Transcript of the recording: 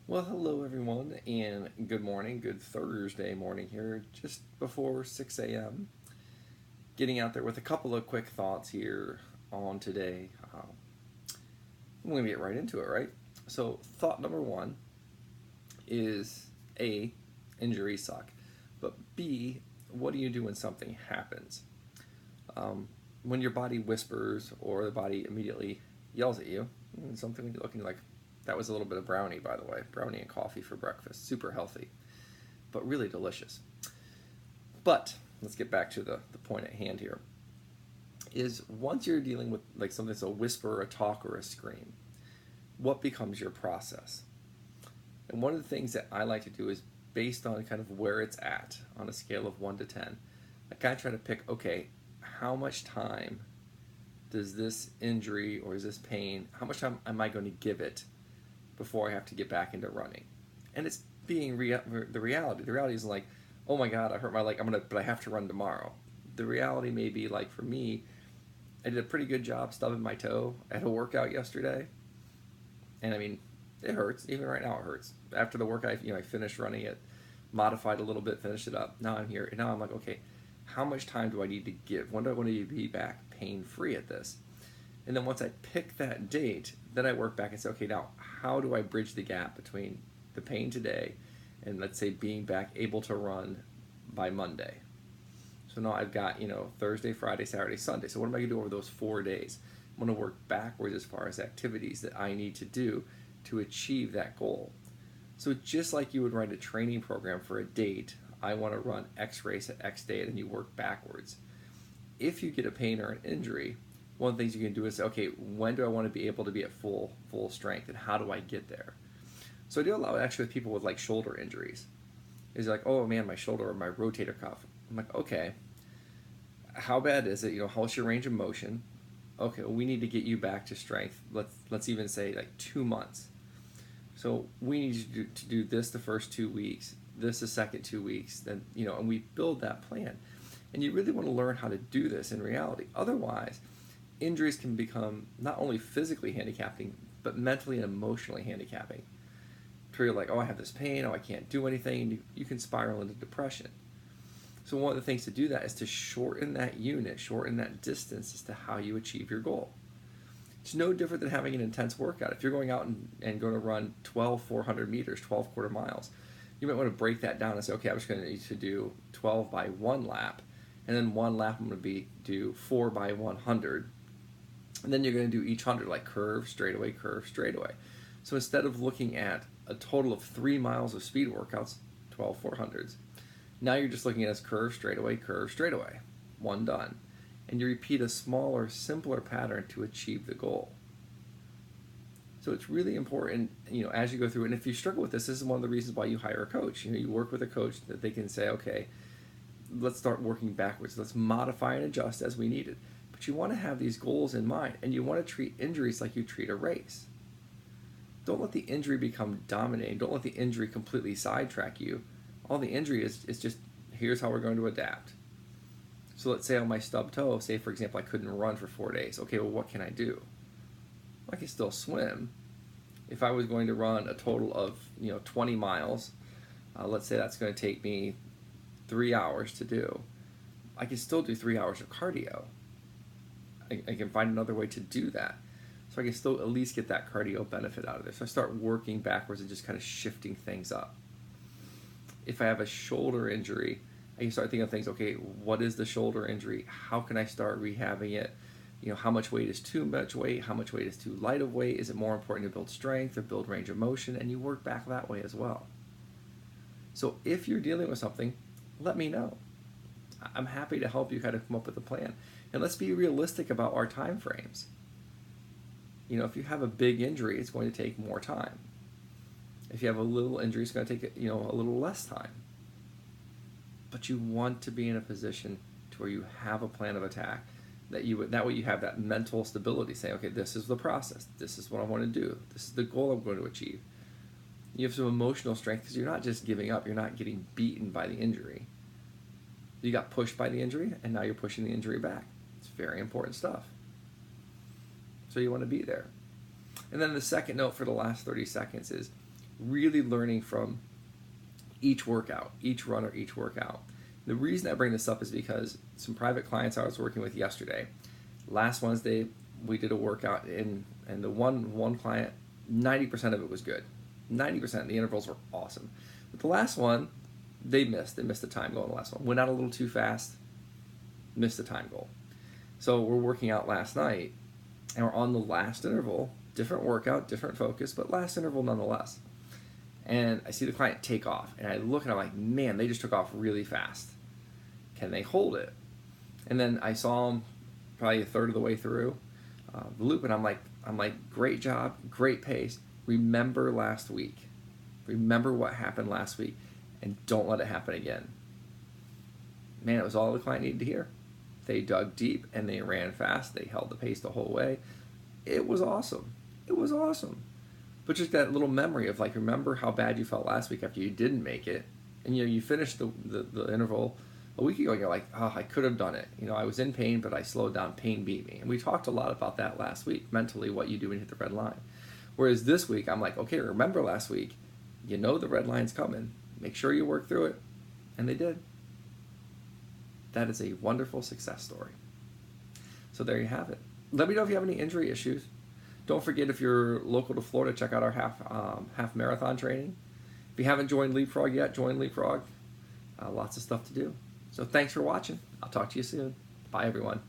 Well, hello everyone, and good morning. Good Thursday morning here, just before 6 a.m. Getting out there with a couple of quick thoughts here on today. I'm going to get right into it, right? So, thought number one is A, injuries suck, but B, what do you do when something happens? When your body whispers or the body immediately yells at you, something looking like that was a little bit of brownie, by the way. Brownie and coffee for breakfast. Super healthy, but really delicious. But let's get back to the point at hand here. Is once you're dealing with like something that's a whisper, a talk, or a scream, what becomes your process? And one of the things that I like to do is based on kind of where it's at on a scale of 1 to 10. I kind of try to pick, okay, how much time does this injury or is this pain, how much time am I going to give it before I have to get back into running? And it's being the reality. The reality is like, oh my God, I hurt my leg. But I have to run tomorrow. The reality may be like for me, I did a pretty good job stubbing my toe at a workout yesterday, and I mean, it hurts. Even right now, it hurts. After the workout, I finished running it, modified a little bit, finished it up. Now I'm here, and now I'm like, okay, how much time do I need to give? When do I want to be back pain free at this? And then once I pick that date, then I work back and say, okay, now how do I bridge the gap between the pain today and let's say being back able to run by Monday? So now I've got, Thursday, Friday, Saturday, Sunday. So what am I going to do over those 4 days? I'm going to work backwards as far as activities that I need to do to achieve that goal. So just like you would write a training program for a date, I want to run X race at X date, and you work backwards. If you get a pain or an injury, one of the things you can do is say, okay, when do I want to be able to be at full strength, and how do I get there? So I do a lot actually with people with like shoulder injuries. Is like, oh man, my shoulder or my rotator cuff. I'm like, okay, how bad is it? How's your range of motion? Okay, well, we need to get you back to strength. Let's even say like 2 months. So we need you to do this the first 2 weeks, this the second 2 weeks, then and we build that plan. And you really want to learn how to do this in reality. Otherwise, injuries can become not only physically handicapping, but mentally and emotionally handicapping. To where you're like, oh, I have this pain, oh, I can't do anything, and you can spiral into depression. So one of the things to do that is to shorten that unit, shorten that distance as to how you achieve your goal. It's no different than having an intense workout. If you're going out and going to run 12 400 meters, 12 quarter miles, you might want to break that down and say, okay, I'm just going to need to do 12 by 1 lap, and then 1 lap I'm going to do 4 by 100, and then you're going to do each 100 like curve, straightaway, curve, straightaway. So instead of looking at a total of 3 miles of speed workouts, 12 400s, now you're just looking at as curve, straightaway, 1 done. And you repeat a smaller, simpler pattern to achieve the goal. So it's really important, as you go through, and if you struggle with this is one of the reasons why you hire a coach. You work with a coach that they can say, okay, let's start working backwards. Let's modify and adjust as we need it. But you want to have these goals in mind, and you want to treat injuries like you treat a race. Don't let the injury become dominating. Don't let the injury completely sidetrack you. All the injury is just, here's how we're going to adapt. So let's say on my stub toe, say for example, I couldn't run for 4 days. Okay, well, what can I do? I can still swim. If I was going to run a total of 20 miles, let's say that's going to take me 3 hours to do. I can still do 3 hours of cardio. I can find another way to do that. So I can still at least get that cardio benefit out of it. So I start working backwards and just kind of shifting things up. If I have a shoulder injury, I can start thinking of things, okay, what is the shoulder injury? How can I start rehabbing it? How much weight is too much weight? How much weight is too light of weight? Is it more important to build strength or build range of motion? And you work back that way as well. So if you're dealing with something, let me know. I'm happy to help you kind of come up with a plan. And let's be realistic about our time frames. If you have a big injury, it's going to take more time. If you have a little injury, it's going to take a little less time. But you want to be in a position to where you have a plan of attack, that way you have that mental stability, saying, okay, this is the process, this is what I want to do, this is the goal I'm going to achieve. You have some emotional strength because you're not just giving up, you're not getting beaten by the injury. You got pushed by the injury, and now you're pushing the injury back. It's very important stuff. So you want to be there. And then the second note for the last 30 seconds is really learning from each workout, each run or each workout. The reason I bring this up is because some private clients I was working with yesterday, last Wednesday, we did a workout and the one client, 90% of it was good. 90%, the intervals were awesome. But the last one, they missed the time goal in the last one. Went out a little too fast, missed the time goal. So we're working out last night, and we're on the last interval, different workout, different focus, but last interval nonetheless. And I see the client take off, and I look and I'm like, man, they just took off really fast. Can they hold it? And then I saw them probably a third of the way through the loop, and I'm like, great job, great pace. Remember last week. Remember what happened last week, and don't let it happen again. Man, it was all the client needed to hear. They dug deep, and they ran fast. They held the pace the whole way. It was awesome. It was awesome. But just that little memory of, like, remember how bad you felt last week after you didn't make it, and, you know, you finished the interval a week ago, and you're like, oh, I could have done it. You know, I was in pain, but I slowed down. Pain beat me. And we talked a lot about that last week, mentally, what you do when you hit the red line. Whereas this week, I'm like, okay, remember last week, you know the red line's coming. Make sure you work through it. And they did. That is a wonderful success story. So there you have it. Let me know if you have any injury issues. Don't forget, if you're local to Florida, check out our half marathon training. If you haven't joined Leapfrog yet, join Leapfrog. Lots of stuff to do. So thanks for watching. I'll talk to you soon. Bye, everyone.